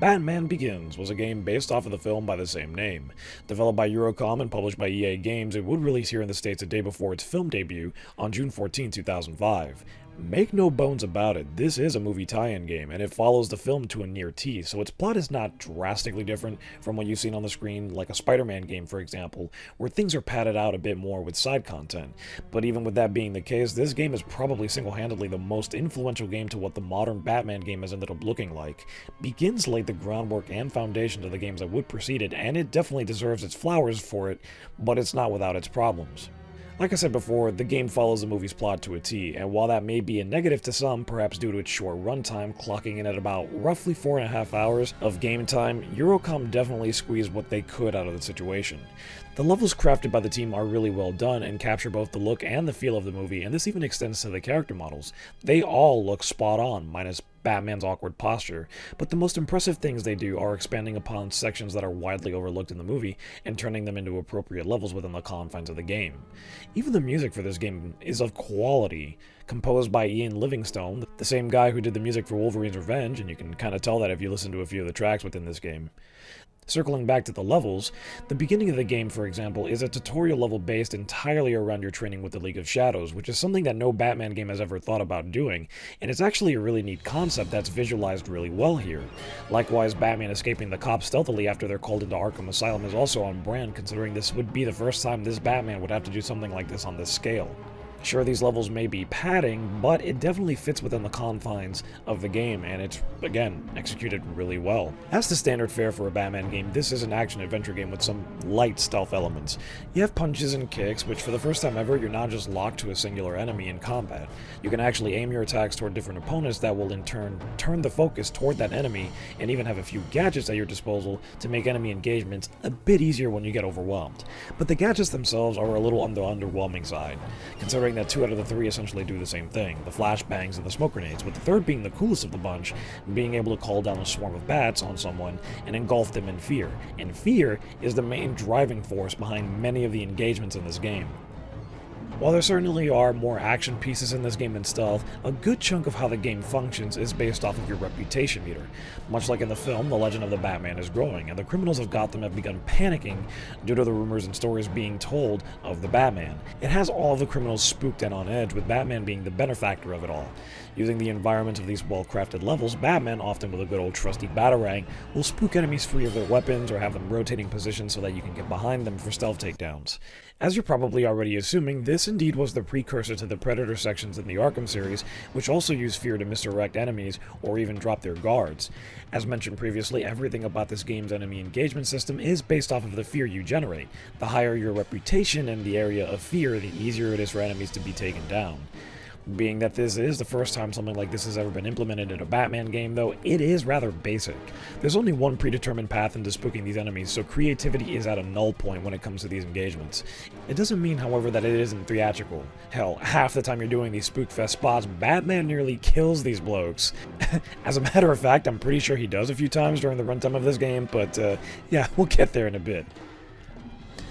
Batman Begins was a game based off of the film by the same name. Developed by Eurocom and published by EA Games, it would release here in the States a day before its film debut on June 14, 2005. Make no bones about it, this is a movie tie-in game, and it follows the film to a near T, so its plot is not drastically different from what you've seen on the screen, like a Spider-Man game for example, where things are padded out a bit more with side content. But even with that being the case, this game is probably single-handedly the most influential game to what the modern Batman game has ended up looking like. Begins laid the groundwork and foundation to the games that would precede it, and it definitely deserves its flowers for it, but it's not without its problems. Like I said before, the game follows the movie's plot to a T, and while that may be a negative to some, perhaps due to its short runtime, clocking in at about roughly 4.5 hours of game time, Eurocom definitely squeezed what they could out of the situation. The levels crafted by the team are really well done and capture both the look and the feel of the movie, and this even extends to the character models. They all look spot on, minus Batman's awkward posture, but the most impressive things they do are expanding upon sections that are widely overlooked in the movie and turning them into appropriate levels within the confines of the game. Even the music for this game is of quality, composed by Ian Livingstone, the same guy who did the music for Wolverine's Revenge, and you can kind of tell that if you listen to a few of the tracks within this game. Circling back to the levels, the beginning of the game, for example, is a tutorial level based entirely around your training with the League of Shadows, which is something that no Batman game has ever thought about doing, and it's actually a really neat concept that's visualized really well here. Likewise, Batman escaping the cops stealthily after they're called into Arkham Asylum is also on brand, considering this would be the first time this Batman would have to do something like this on this scale. Sure, these levels may be padding, but it definitely fits within the confines of the game, and it's, again, executed really well. As the standard fare for a Batman game, this is an action-adventure game with some light stealth elements. You have punches and kicks, which for the first time ever, you're not just locked to a singular enemy in combat. You can actually aim your attacks toward different opponents that will in turn turn the focus toward that enemy, and even have a few gadgets at your disposal to make enemy engagements a bit easier when you get overwhelmed. But the gadgets themselves are a little on the underwhelming side, considering that 2 out of the 3 essentially do the same thing, the flashbangs and the smoke grenades, with the third being the coolest of the bunch, being able to call down a swarm of bats on someone and engulf them in fear. And fear is the main driving force behind many of the engagements in this game. While there certainly are more action pieces in this game than stealth, a good chunk of how the game functions is based off of your reputation meter. Much like in the film, the legend of the Batman is growing, and the criminals of Gotham have begun panicking due to the rumors and stories being told of the Batman. It has all of the criminals spooked and on edge, with Batman being the benefactor of it all. Using the environment of these well-crafted levels, Batman, often with a good old trusty batarang, will spook enemies free of their weapons or have them rotating positions so that you can get behind them for stealth takedowns. As you're probably already assuming, this indeed was the precursor to the Predator sections in the Arkham series, which also use fear to misdirect enemies or even drop their guards. As mentioned previously, everything about this game's enemy engagement system is based off of the fear you generate. The higher your reputation in the area of fear, the easier it is for enemies to be taken down. Being that this is the first time something like this has ever been implemented in a Batman game, though, it is rather basic. There's only one predetermined path into spooking these enemies, so creativity is at a null point when it comes to these engagements. It doesn't mean, however, that it isn't theatrical. Hell, half the time you're doing these spookfest spots, Batman nearly kills these blokes. As a matter of fact, I'm pretty sure he does a few times during the runtime of this game, but yeah, we'll get there in a bit.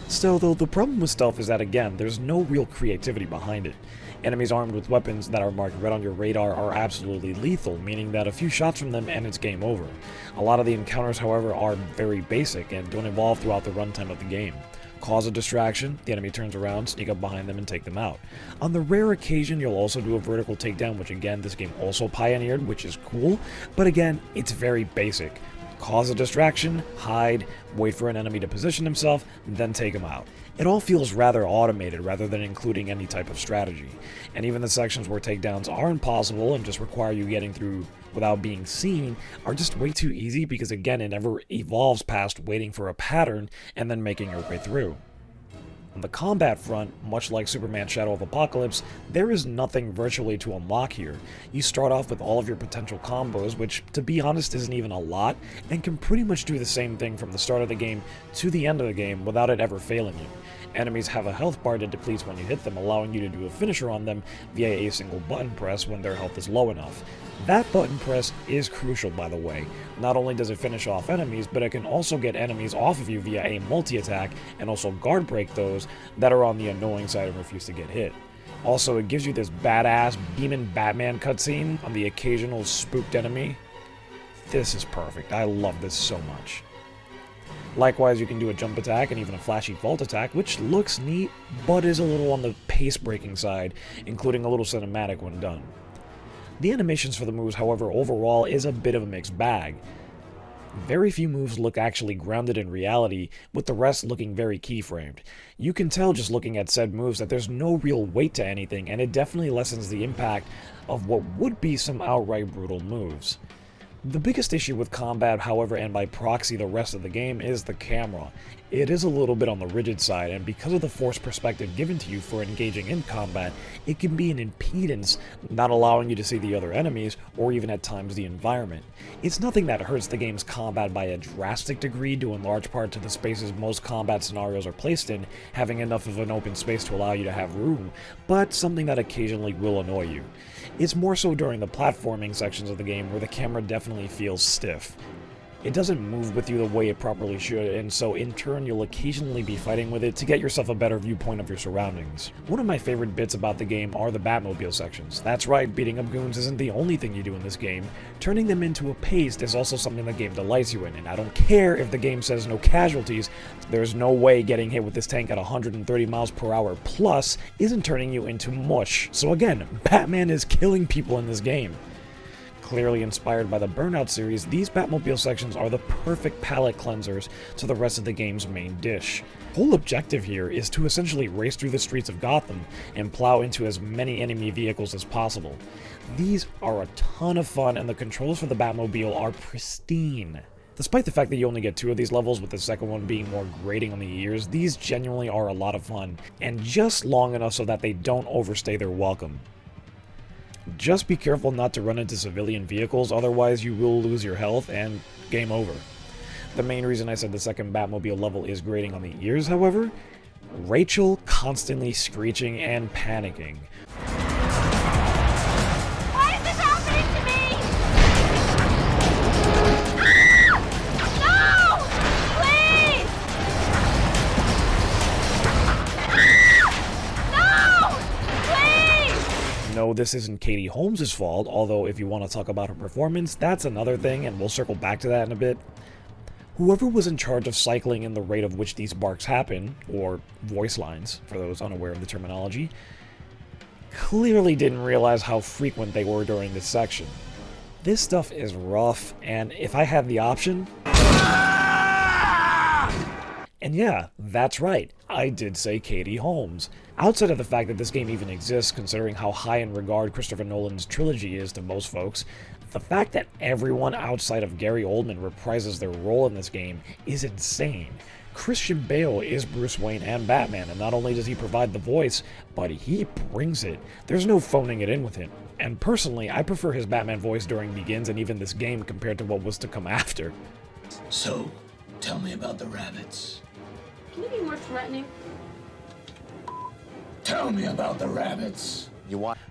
Still, though, the problem with stealth is that, again, there's no real creativity behind it. Enemies armed with weapons that are marked red on your radar are absolutely lethal, meaning that a few shots from them and it's game over. A lot of the encounters, however, are very basic and don't evolve throughout the runtime of the game. Cause a distraction, the enemy turns around, sneak up behind them, and take them out. On the rare occasion, you'll also do a vertical takedown, which again, this game also pioneered, which is cool, but again, it's very basic. Cause a distraction, hide, wait for an enemy to position himself, then take him out. It all feels rather automated rather than including any type of strategy. And even the sections where takedowns are impossible and just require you getting through without being seen are just way too easy because again it never evolves past waiting for a pattern and then making your way through. On the combat front, much like Superman Shadow of Apocalypse, there is nothing virtually to unlock here. You start off with all of your potential combos, which, to be honest, isn't even a lot, and can pretty much do the same thing from the start of the game to the end of the game without it ever failing you. Enemies have a health bar that depletes when you hit them, allowing you to do a finisher on them via a single button press when their health is low enough. That button press is crucial, by the way. Not only does it finish off enemies, but it can also get enemies off of you via a multi-attack and also guard break those that are on the annoying side and refuse to get hit. Also, it gives you this badass beaming Batman cutscene on the occasional spooked enemy. This is perfect. I love this so much. Likewise, you can do a jump attack and even a flashy vault attack, which looks neat, but is a little on the pace-breaking side, including a little cinematic when done. The animations for the moves, however, overall is a bit of a mixed bag. Very few moves look actually grounded in reality, with the rest looking very keyframed. You can tell just looking at said moves that there's no real weight to anything, and it definitely lessens the impact of what would be some outright brutal moves. The biggest issue with combat, however, and by proxy the rest of the game, is the camera. It is a little bit on the rigid side, and because of the forced perspective given to you for engaging in combat, it can be an impedance, not allowing you to see the other enemies, or even at times the environment. It's nothing that hurts the game's combat by a drastic degree, due in large part to the spaces most combat scenarios are placed in, having enough of an open space to allow you to have room, but something that occasionally will annoy you. It's more so during the platforming sections of the game where the camera definitely feels stiff. It doesn't move with you the way it properly should, and so in turn you'll occasionally be fighting with it to get yourself a better viewpoint of your surroundings. One of my favorite bits about the game are the Batmobile sections. That's right, beating up goons isn't the only thing you do in this game. Turning them into a paste is also something the game delights you in, and I don't care if the game says no casualties, there's no way getting hit with this tank at 130 miles per hour plus isn't turning you into mush. So again, Batman is killing people in this game. Clearly inspired by the Burnout series, these Batmobile sections are the perfect palate cleansers to the rest of the game's main dish. The whole objective here is to essentially race through the streets of Gotham and plow into as many enemy vehicles as possible. These are a ton of fun, and the controls for the Batmobile are pristine. Despite the fact that you only get 2 of these levels, with the second one being more grating on the ears, these genuinely are a lot of fun, and just long enough so that they don't overstay their welcome. Just be careful not to run into civilian vehicles, otherwise you will lose your health and game over. The main reason I said the second Batmobile level is grating on the ears, however, Rachel constantly screeching and panicking. Why is this happening to me? No, this isn't Katie Holmes' fault, although if you want to talk about her performance, that's another thing, and we'll circle back to that in a bit. Whoever was in charge of cycling in the rate of which these barks happen, or voice lines, for those unaware of the terminology, clearly didn't realize how frequent they were during this section. This stuff is rough, and if I had the option... And yeah, that's right, I did say Katie Holmes. Outside of the fact that this game even exists, considering how high in regard Christopher Nolan's trilogy is to most folks, the fact that everyone outside of Gary Oldman reprises their role in this game is insane. Christian Bale is Bruce Wayne and Batman, and not only does he provide the voice, but he brings it. There's no phoning it in with him. And personally, I prefer his Batman voice during Begins and even this game compared to what was to come after. So, tell me about the rabbits. Can you be more threatening? Tell me about the rabbits.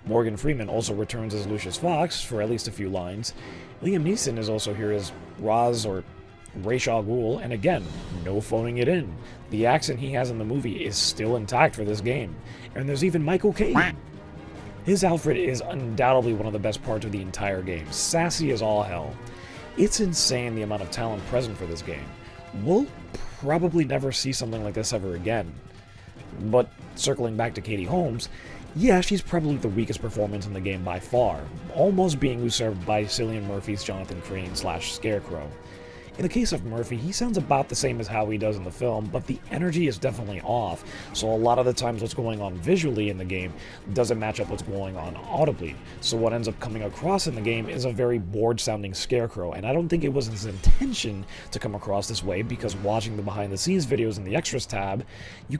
Morgan Freeman also returns as Lucius Fox for at least a few lines. Liam Neeson is also here as Ra's or Ra's al Ghul, and again, no phoning it in. The accent he has in the movie is still intact for this game. And there's even Michael Caine. His Alfred is undoubtedly one of the best parts of the entire game, sassy as all hell. It's insane the amount of talent present for this game. We'll probably never see something like this ever again. But circling back to Katie Holmes, yeah, she's probably the weakest performance in the game by far, almost being usurped by Cillian Murphy's Jonathan Crane / Scarecrow. In the case of Murphy, he sounds about the same as how he does in the film, but the energy is definitely off, so a lot of the times what's going on visually in the game doesn't match up what's going on audibly. So what ends up coming across in the game is a very bored-sounding Scarecrow, and I don't think it was his intention to come across this way, because watching the behind-the-scenes videos in the Extras tab, you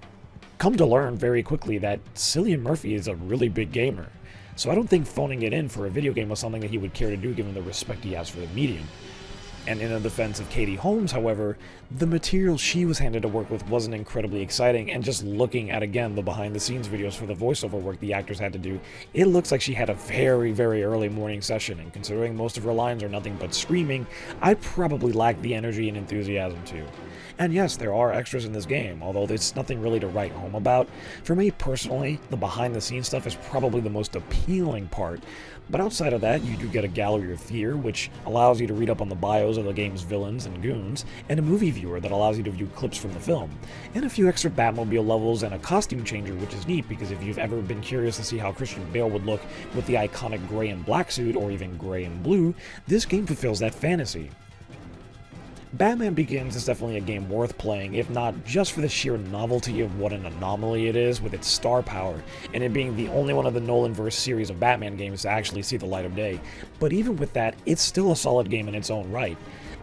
come to learn very quickly that Cillian Murphy is a really big gamer. So I don't think phoning it in for a video game was something that he would care to do given the respect he has for the medium. And in the defense of Katie Holmes, however, the material she was handed to work with wasn't incredibly exciting, and just looking at, again, the behind-the-scenes videos for the voiceover work the actors had to do, it looks like she had a very, very early morning session, and considering most of her lines are nothing but screaming, I probably lack the energy and enthusiasm too. And yes, there are extras in this game, although there's nothing really to write home about. For me personally, the behind-the-scenes stuff is probably the most appealing part, but outside of that, you do get a gallery of fear, which allows you to read up on the bios of the game's villains and goons, and a movie viewer that allows you to view clips from the film, and a few extra Batmobile levels and a costume changer, which is neat because if you've ever been curious to see how Christian Bale would look with the iconic gray and black suit, or even gray and blue, this game fulfills that fantasy. Batman Begins is definitely a game worth playing, if not just for the sheer novelty of what an anomaly it is with its star power, and it being the only one of the Nolanverse series of Batman games to actually see the light of day, but even with that, it's still a solid game in its own right.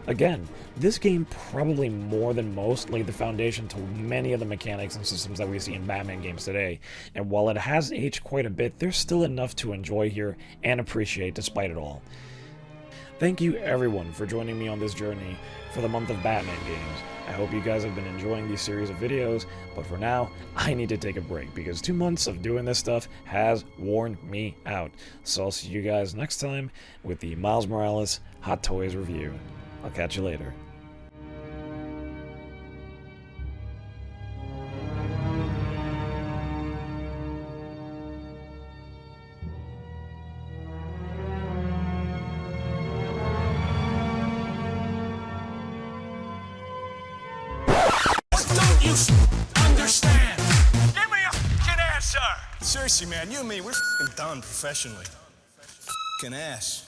Again, this game probably more than most laid the foundation to many of the mechanics and systems that we see in Batman games today, and while it has aged quite a bit, there's still enough to enjoy here and appreciate despite it all. Thank you everyone for joining me on this journey for the month of Batman games. I hope you guys have been enjoying these series of videos, but for now, I need to take a break because 2 months of doing this stuff has worn me out. So I'll see you guys next time with the Miles Morales Hot Toys review. I'll catch you later. You understand? Give me a f***ing answer! Seriously, man, you and me, we're f***ing done professionally. F***ing ass.